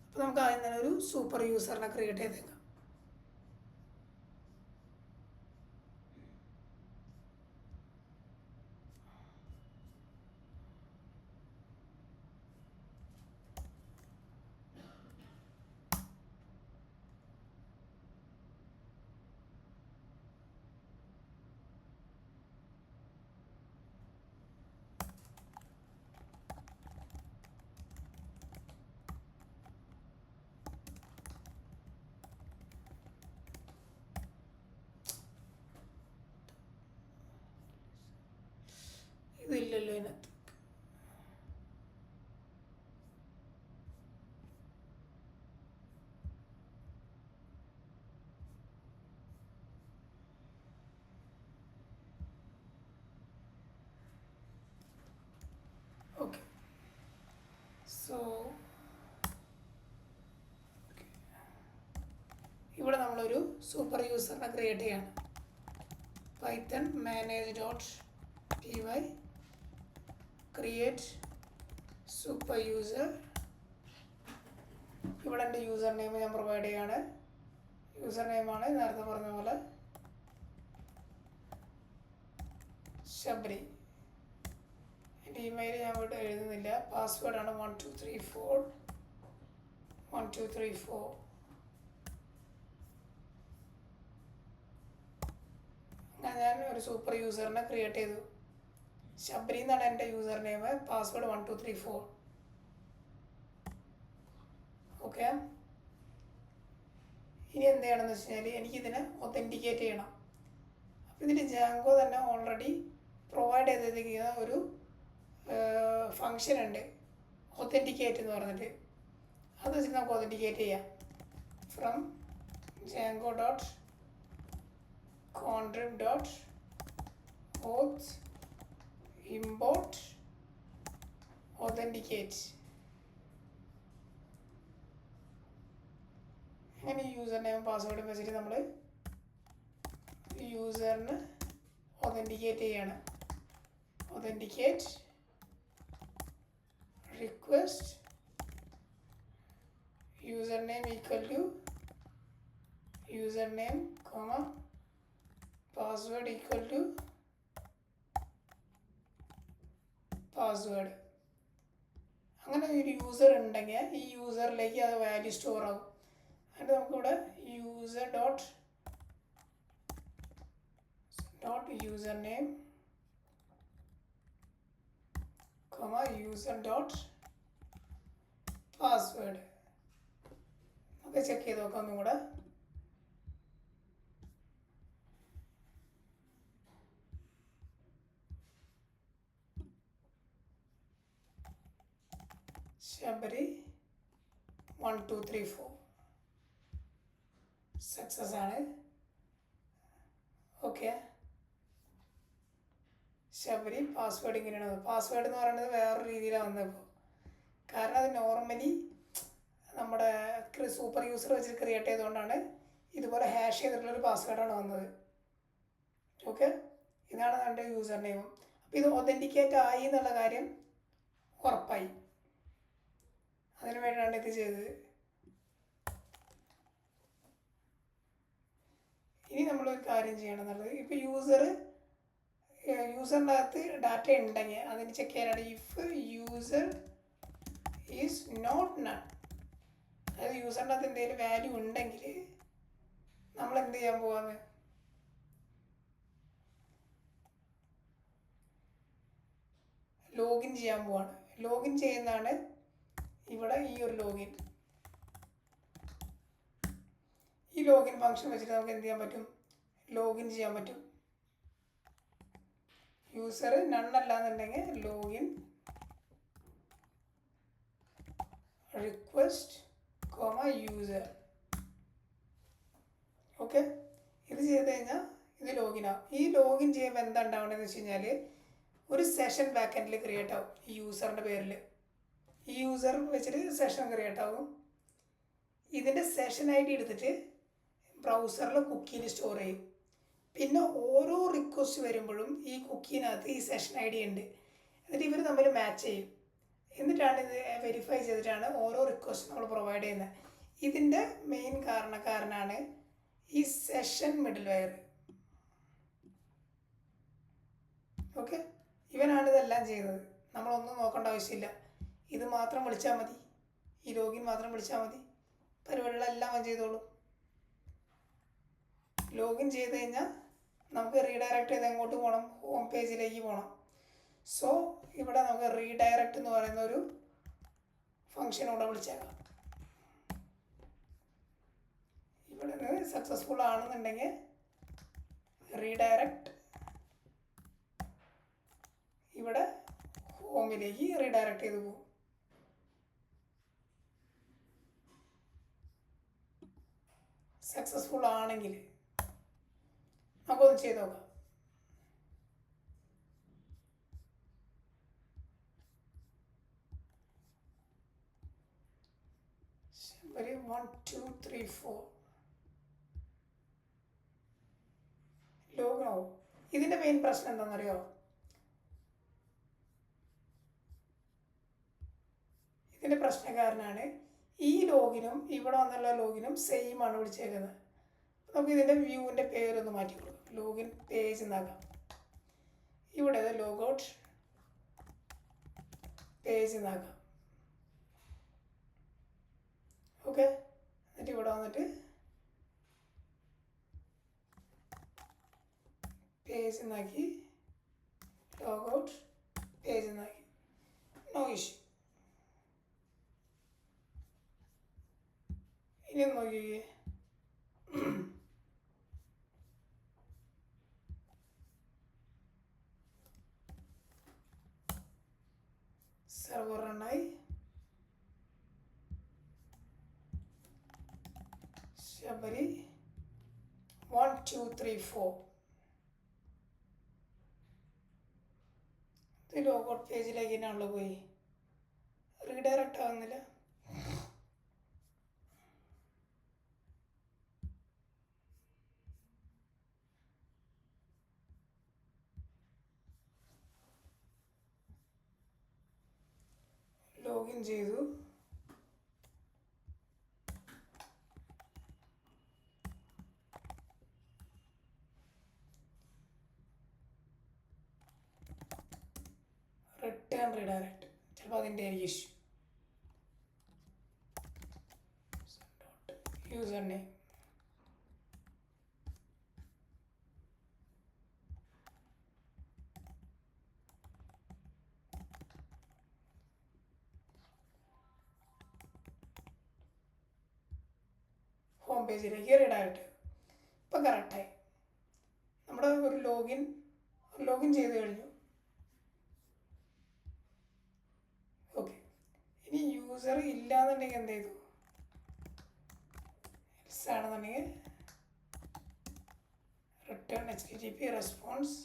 അപ്പോൾ നമുക്ക് ആദ്യം തന്നെ ഒരു സൂപ്പർ യൂസറിനെ ക്രിയേറ്റ് ചെയ്തേക്കാം. ഇതില്ലല്ലോ ഇതിനകത്ത്. ഓക്കെ, സോ ഇവിടെ നമ്മളൊരു സൂപ്പർ യൂസറിനെ ക്രിയേറ്റ് ചെയ്യാണ്. Python manage.py create super user. ഇവിടെ എൻ്റെ യൂസർ നെയിം ഞാൻ പ്രൊവൈഡ് ചെയ്യാണ്. യൂസർ നെയിമാണ് നേരത്തെ പറഞ്ഞ പോലെ ശബരി. എൻ്റെ ഇമെയിൽ ഞാൻ ഇവിടെ എഴുതുന്നില്ല. പാസ്വേഡാണ് 1234. അങ്ങനെ ഞാൻ ഒരു സൂപ്പർ യൂസറിനെ ക്രിയേറ്റ് ചെയ്തു. ശബരി എന്നാണ് എൻ്റെ യൂസർ നെയിം, പാസ്വേഡ് 1234. ഓക്കെ, ഇനി എന്ത് ചെയ്യണമെന്ന് വെച്ച് കഴിഞ്ഞാൽ എനിക്കിതിനെ ഒത്തൻറ്റിക്കേറ്റ് ചെയ്യണം. അപ്പോൾ ഇതിൽ ജാങ്കോ തന്നെ ഓൾറെഡി പ്രൊവൈഡ് ചെയ്തിരിക്കുന്ന ഒരു ഫങ്ഷൻ ഉണ്ട്, ഒത്തൻറ്റിക്കേറ്റ് എന്ന് പറഞ്ഞിട്ട്. അത് വെച്ചിട്ട് നമുക്ക് ഒത്തൻറ്റിക്കേറ്റ് ചെയ്യാം. From django.contrib.auth import authenticate. അങ്ങനെ യൂസർ നെയിം പാസ്വേഡും വെച്ചിട്ട് നമ്മൾ യൂസറിന് ഒതൻറ്റിക്കേറ്റ് ചെയ്യാണ്. Authenticate request user name equal to user name password equal to password. അങ്ങനെ ഒരു യൂസർ ഉണ്ടെങ്കിൽ ഈ യൂസറിലേക്ക് അത് വാല്യൂ സ്റ്റോർ ആകും. എന്നിട്ട് നമുക്കിവിടെ user name user dot password നമുക്ക് ചെക്ക് ചെയ്ത് നോക്കാം ഒന്നും കൂടെ. ശബരി 1234 സക്സസ് ആണ്. ഓക്കെ, ശബരി പാസ്വേഡ് ഇങ്ങനെയാണ്. പാസ്വേഡ് എന്ന് പറയുന്നത് വേറൊരു രീതിയിലാണ് വന്നപ്പോൾ. കാരണം അത് നോർമലി നമ്മുടെ സൂപ്പർ യൂസർ വെച്ച് ക്രിയേറ്റ് ചെയ്തുകൊണ്ടാണ് ഇതുപോലെ ഹാഷ് ചെയ്തിട്ടുള്ളൊരു പാസ്വേഡാണ് വന്നത്. ഓക്കെ, ഇതാണ് എൻ്റെ യൂസർ നെയിം. അപ്പോൾ ഇത് ഒതൻറ്റിക്കേറ്റ് ആയി എന്നുള്ള കാര്യം ഉറപ്പായി. അതിനു വേണ്ടിയാണ് ഇത് ചെയ്തത്. ഇനി നമ്മളൊരു കാര്യം ചെയ്യണം എന്നുള്ളത്, ഇപ്പോൾ യൂസറിൻ്റെ അകത്ത് ഡാറ്റ ഉണ്ടെങ്കിൽ അതിന് ചെക്ക് ചെയ്യാനാണ് if user is not none. അതായത് യൂസറിൻ്റെ അകത്ത് എന്തെങ്കിലും വാല്യൂ ഉണ്ടെങ്കിൽ നമ്മൾ എന്ത് ചെയ്യാൻ പോവാന്ന്, ലോഗിൻ ചെയ്യാൻ പോവാണ്. ലോഗിൻ ചെയ്യുന്നതാണ് ഇവിടെ ഈ ഒരു ലോഗിൻ. ഈ ലോഗിൻ ഫംഗ്ഷൻ വെച്ചിട്ട് നമുക്ക് എന്ത് ചെയ്യാൻ പറ്റും, ലോഗിൻ ചെയ്യാൻ പറ്റും. യൂസർ നണ്ണല്ലാന്നുണ്ടെങ്കിൽ ലോഗിൻ റിക്വസ്റ്റ് യൂസർ. ഓക്കെ, ഇത് ചെയ്ത് കഴിഞ്ഞാൽ ഇത് ലോഗിൻ ആവും. ഈ ലോഗിൻ ചെയ്യുമ്പോൾ എന്താ ഉണ്ടാവേണ്ടതെന്ന് വെച്ച് കഴിഞ്ഞാൽ ഒരു സെഷൻ ബാക്കെൻഡിൽ ക്രിയേറ്റ് ആവും ഈ യൂസറിൻ്റെ പേരിൽ. ഈ യൂസർ വെച്ചിട്ട് സെഷൻ ക്രിയേറ്റ് ആവും. ഇതിൻ്റെ സെഷൻ ഐ ഡി എടുത്തിട്ട് ബ്രൗസറിൽ കുക്കിയിൽ സ്റ്റോർ ചെയ്യും. പിന്നെ ഓരോ റിക്വസ്റ്റ് വരുമ്പോഴും ഈ കുക്കിനകത്ത് ഈ സെഷൻ ഐ ഡി ഉണ്ട്. എന്നിട്ട് ഇവർ തമ്മിൽ മാച്ച് ചെയ്യും. എന്നിട്ടാണ് ഇത് വെരിഫൈ ചെയ്തിട്ടാണ് ഓരോ റിക്വസ്റ്റ് നമ്മൾ പ്രൊവൈഡ് ചെയ്യുന്നത്. ഇതിൻ്റെ മെയിൻ കാരണക്കാരനാണ് ഈ സെഷൻ മിഡിൽ വെയർ. ഓക്കെ, ഇവനാണ് ഇതെല്ലാം ചെയ്യുന്നത്. നമ്മളൊന്നും നോക്കേണ്ട ആവശ്യമില്ല. ഇത് മാത്രം വിളിച്ചാൽ മതി, ഈ ലോഗിൻ മാത്രം വിളിച്ചാൽ മതി, പരിപാടികളെല്ലാം അവൻ ചെയ്തോളൂ. ലോഗിൻ ചെയ്ത് കഴിഞ്ഞാൽ നമുക്ക് റീഡയറക്റ്റ് ചെയ്ത് എങ്ങോട്ട് പോകണം, ഹോം പേജിലേക്ക് പോകണം. സോ ഇവിടെ നമുക്ക് റീഡയറക്റ്റ് എന്ന് പറയുന്ന ഒരു ഫംഗ്ഷൻ ഇവിടെ വിളിച്ചേക്കാം. ഇവിടെ നിന്ന് സക്സസ്ഫുൾ ആണെന്നുണ്ടെങ്കിൽ റീഡയറക്റ്റ് ഇവിടെ ഹോമിലേക്ക് റീഡയറക്റ്റ് ചെയ്ത് പോകും. സക്സസ്ഫുൾ ആണെങ്കിൽ നമുക്കൊന്ന് ചെയ്ത് നോക്കാം. ശബരി 1 2 3 4 ലോഗിൻ ആവും. ഇതിൻ്റെ മെയിൻ പ്രശ്നം എന്താണെന്നറിയോ, ഇതിൻ്റെ പ്രശ്നക്കാരനാണ് ഈ ലോഗിനും ഇവിടെ വന്നുള്ള ലോഗിനും സെയിം ആണ് വിളിച്ചേക്കുന്നത്. നമുക്ക് ഇതിൻ്റെ വ്യൂവിൻ്റെ പേരൊന്ന് മാറ്റി കൊടുക്കാം. ലോഗിൻ പേജ് എന്നാക്കാം. ഇവിടെ ലോഗൗട്ട് പേജ് എന്നാക്കാം. ഓക്കെ, എന്നിട്ട് ഇവിടെ വന്നിട്ട് പേജ് എന്നാക്കി, ലോഗൗട്ട് പേജ് എന്നാക്കി. No issue. ഇനി നോക്കിയേ, സെർവർ റണ്ണായി. ശബരി 1 2 3 4 ഇത് ലോഗൗട്ട് പേജിലേക്ക് തന്നെയാണല്ലോ പോയി, റീഡയറക്റ്റ് ആവുന്നില്ല. ലോഗിൻ ചെയ്തു. റിട്ടേൺ റീഡയറക്റ്റ്, ചിലപ്പോൾ അതിൻ്റെ ഇഷ്യൂ. യൂസർ നെയിം ഹോം പേജിലേക്ക് റീഡയറക്റ്റ്. ഇപ്പം കറക്റ്റായി. നമ്മുടെ ഒരു ലോഗിൻ ചെയ്ത് കഴിഞ്ഞു. ഓക്കെ, ഇനി യൂസർ ഇല്ലാന്നുണ്ടെങ്കിൽ എന്ത് ചെയ്തു, എൽസ് ആണെന്നുണ്ടെങ്കിൽ return HTTP response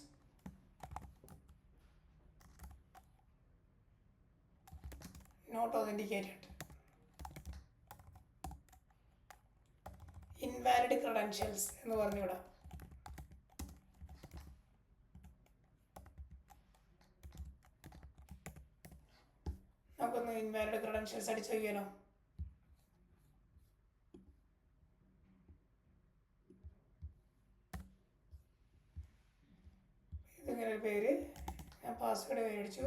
not authenticated, invalid credentials എന്ന് പറഞ്ഞുവിടാം. നമുക്കൊന്ന് ഇൻവാലിഡ് ക്രെഡൻഷ്യൽസ് അടിച്ചു നോക്കിയാലോ. ഇതിങ്ങനെ ഒരു പേര്, ഞാൻ പാസ്വേഡ് മേടിച്ചു,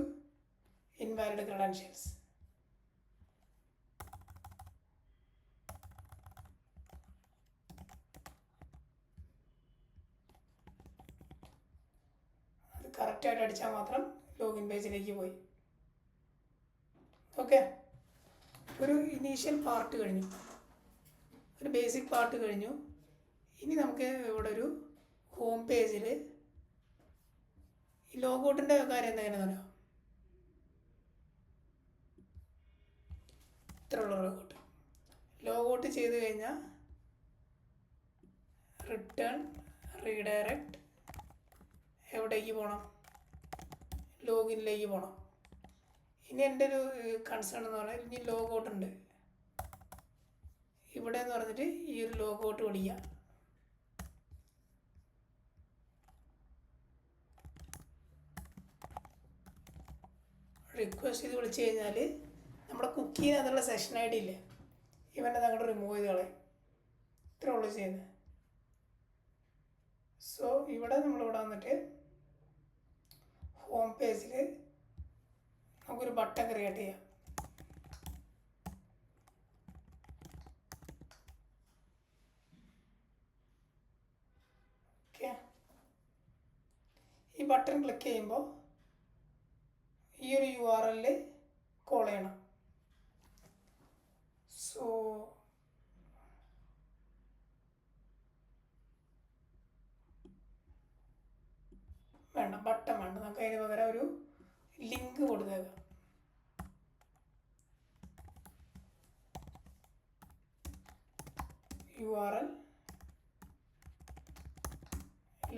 ഇൻവാലിഡ് ക്രെഡൻഷ്യൽസ്. കറക്റ്റായിട്ട് അടിച്ചാൽ മാത്രം ലോഗിൻ പേജിലേക്ക് പോയി. ഓക്കെ, ഒരു ഇനീഷ്യൽ പാർട്ട് കഴിഞ്ഞു, ഒരു ബേസിക് പാർട്ട് കഴിഞ്ഞു. ഇനി നമുക്ക് ഇവിടെ ഒരു ഹോം പേജിൽ ഈ ലോഗൗട്ടിൻ്റെ കാര്യം എന്താണെന്ന് പറയാം. ഇത്രയുള്ള ലോഗൗട്ട് ചെയ്ത് കഴിഞ്ഞാൽ റിട്ടേൺ റീഡയറക്റ്റ് എവിടേക്ക് പോകണം? ലോഗിനിലേക്ക് പോകണം. ഇനി എൻ്റെ ഒരു കൺസേൺ എന്ന് പറഞ്ഞാൽ ഇനി ലോഗൗട്ട് ഉണ്ട് ഇവിടെ എന്ന് പറഞ്ഞിട്ട് ഈ ഒരു ലോഗൗട്ട് വിളിക്കുക. റിക്വസ്റ്റ് ചെയ്ത് വിളിച്ചു കഴിഞ്ഞാൽ നമ്മുടെ കുക്കിങ്ങിനകത്തുള്ള സെഷൻ ഐ ഡി ഇല്ലേ, ഇവൻ്റെ അങ്ങോട്ട് റിമൂവ് ചെയ്ത് കളയും. ഇത്ര ഉള്ളു ചെയ്യുന്നത്. സോ ഇവിടെ നമ്മളിവിടെ വന്നിട്ട് ഹോം പേജിൽ നമുക്കൊരു ബട്ടൺ ക്രിയേറ്റ് ചെയ്യാം. ഓക്കെ, ഈ ബട്ടൺ ക്ലിക്ക് ചെയ്യുമ്പോൾ ഈ ഒരു URL കോൾ ചെയ്യണം. സോ വേണ്ട, ബട്ടൺ വേണ്ട, നമുക്ക് അതിന് പകരം ഒരു ലിങ്ക് കൊടുത്തേക്കാം. URL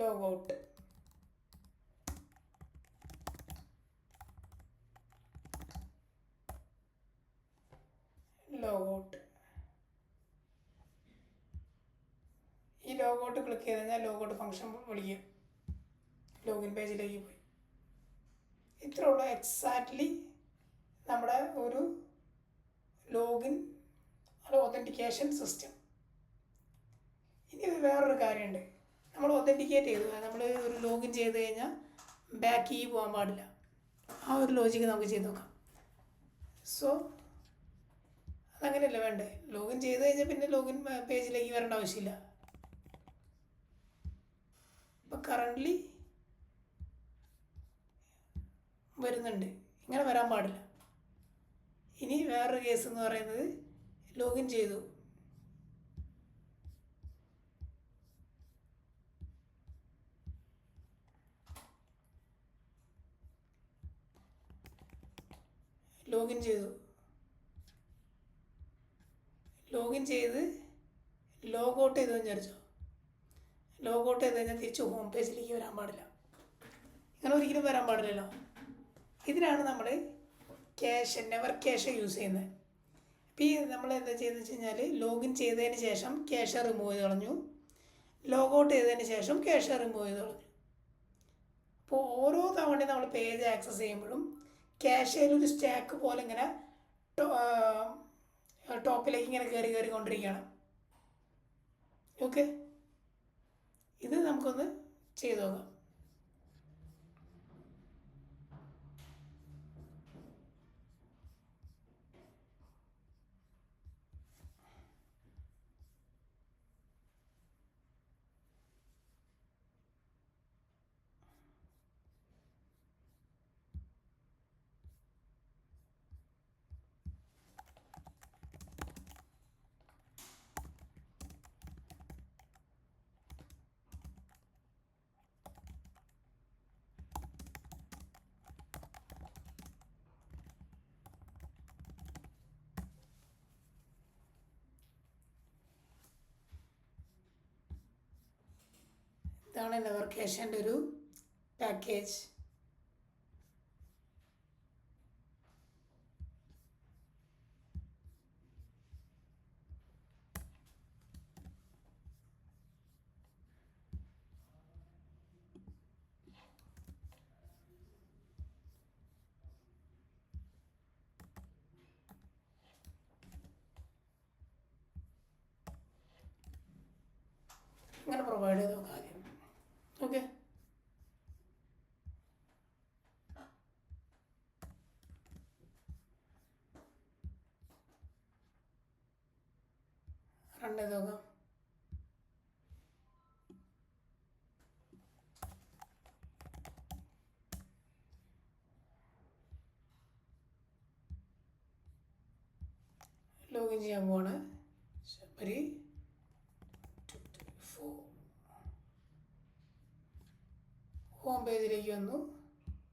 logout. ലോഗൗട്ട് ഈ ലോഗൗട്ട് ക്ലിക്ക് ചെയ്ത് കഴിഞ്ഞാൽ ലോഗൗട്ട് ഫംഗ്ഷൻ വിളിക്കും, ലോഗിൻ പേജിലേക്ക് പോയി. ഇത്ര ഉള്ള എക്സാക്ട്ലി നമ്മുടെ ഒരു ലോഗിൻ അല്ല ഒതൻറ്റിക്കേഷൻ സിസ്റ്റം. ഇനി വേറൊരു കാര്യമുണ്ട്, നമ്മൾ ഒതൻറ്റിക്കേറ്റ് ചെയ്തു, നമ്മൾ ഒരു ലോഗിൻ ചെയ്ത് കഴിഞ്ഞാൽ ബാക്ക് കീ പോകാൻ പാടില്ല. ആ ഒരു ലോജിക്ക് നമുക്ക് ചെയ്ത് നോക്കാം. സോ അതങ്ങനെയല്ല വേണ്ടേ, ലോഗിൻ ചെയ്ത് കഴിഞ്ഞാൽ പിന്നെ ലോഗിൻ പേജിലേക്ക് വരേണ്ട ആവശ്യമില്ല. ഇപ്പം കറൻ്റ്ലി വരുന്നുണ്ട്, ഇങ്ങനെ വരാൻ പാടില്ല. ഇനി വേറൊരു കേസ് എന്ന് പറയുന്നത് ലോഗിൻ ചെയ്തു, ലോഗിൻ ചെയ്ത് ലോഗൗട്ട് ചെയ്തു വിചാരിച്ചോ, ലോഗൗട്ട് ചെയ്ത് കഴിഞ്ഞാൽ തിരിച്ച് ഹോം പേജിലേക്ക് വരാൻ പാടില്ല. ഇങ്ങനെ ഒരിക്കലും വരാൻ പാടില്ലല്ലോ. ഇതിനാണ് നമ്മൾ നെവർ ക്യാഷ് യൂസ് ചെയ്യുന്നത്. ഇപ്പോൾ ഈ നമ്മൾ എന്താ ചെയ്തെന്ന് വെച്ച് കഴിഞ്ഞാൽ ലോഗിൻ ചെയ്തതിന് ശേഷം ക്യാഷ് റിമൂവ് ചെയ്ത് കളഞ്ഞു, ലോഗൗട്ട് ചെയ്തതിന് ശേഷം ക്യാഷ് റിമൂവ് ചെയ്ത് കളഞ്ഞു. അപ്പോൾ ഓരോ തവണയും നമ്മൾ പേജ് ആക്സസ് ചെയ്യുമ്പോഴും ക്യാഷയിലൊരു സ്റ്റാക്ക് പോലെ ഇങ്ങനെ ടോപ്പിലേക്ക് ഇങ്ങനെ കയറിക്കൊണ്ടിരിക്കുകയാണ്. ഓക്കെ, ഇത് നമുക്കൊന്ന് ചെയ്ത് നോക്കാം. ഇതാണ് നെവർ ക്യാഷിൻ്റെ ഒരു പാക്കേജ്. ഇങ്ങനെ പ്രൊവൈഡ് ചെയ്ത് നോക്കാം ആദ്യം. ഓക്കെ, റൺ ചെയ്ത് നോക്കാം. ലോഗിൻ ചെയ്യാൻ പോവാണ്. ശബരി 234 ഹോം പേജിലേക്ക് വന്നു.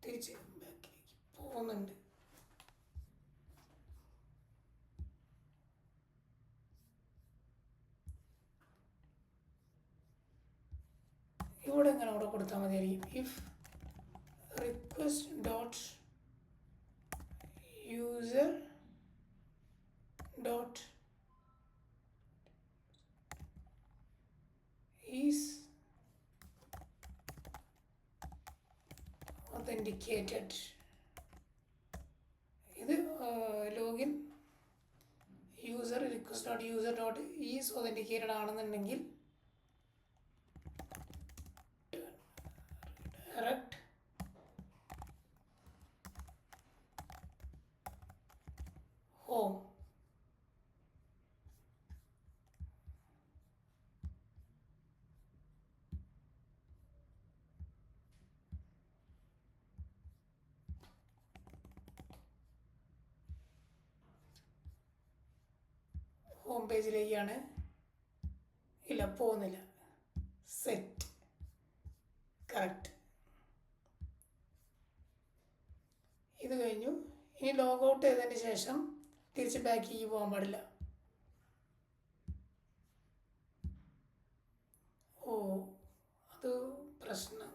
തിരിച്ച് ബാക്കിലേക്ക് പോകുന്നുണ്ട്. ഇവിടെ ഇങ്ങനെ അവിടെ കൊടുത്താൽ മതിയായിരിക്കും. If request dot user dot is authenticated. ഇത് login user request dot user dot is authenticated ആണെന്നുണ്ടെങ്കിൽ ഡയറക്റ്റ് ഹോം. ഹോം പേജിലേക്കാണ്. ഇല്ല, പോകുന്നില്ല. Set correct. ഇത് കഴിഞ്ഞു. ഇനി ലോഗ് ഔട്ട് ചെയ്തതിന് ശേഷം തിരിച്ച് ബാക്കിലേക്ക് പോകാൻ പാടില്ല. ഓ, അത് പ്രശ്നം.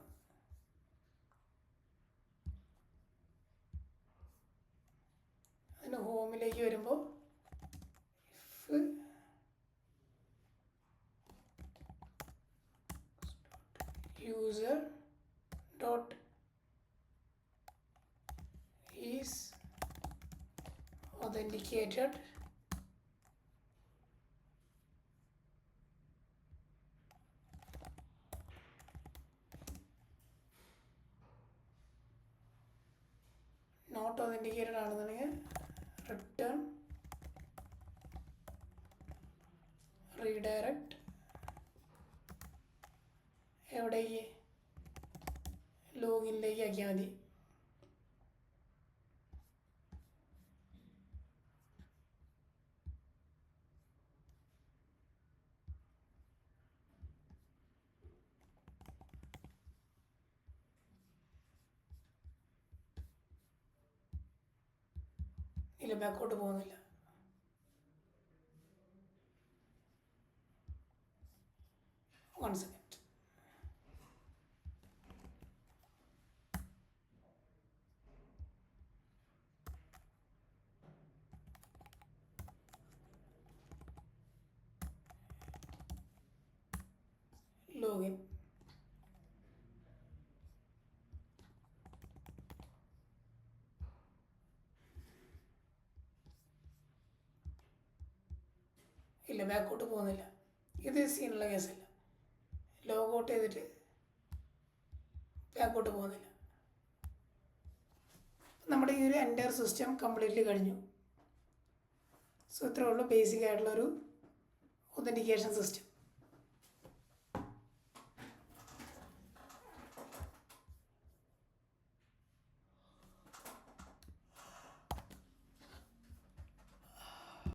അതിന് ഹോമിലേക്ക് വരുമ്പോൾ user dot is authenticated not authenticated ആണെന്നുണ്ടെങ്കിൽ return redirect എവിടേക്ക്? ലോഗിനിലേക്ക് ആക്കിയാൽ മതി. ഇല്ല, ബാക്കോട്ട് പോകുന്നില്ല. One second. ലോഗിൻ. ഇല്ല, ബാക്കോട്ട് പോകുന്നില്ല. ഇത് സീനുള്ള കേസല്ല. ലോഗ് ഔട്ട് ചെയ്തിട്ട് ബാക്കോട്ട് പോകുന്നില്ല. നമ്മുടെ ഈ ഒരു എൻ്റയർ സിസ്റ്റം കംപ്ലീറ്റ്ലി കഴിഞ്ഞു. സോ ഇത്രയേ ഉള്ളൂ ബേസിക് ആയിട്ടുള്ളൊരു ഒതൻറ്റിക്കേഷൻ സിസ്റ്റം.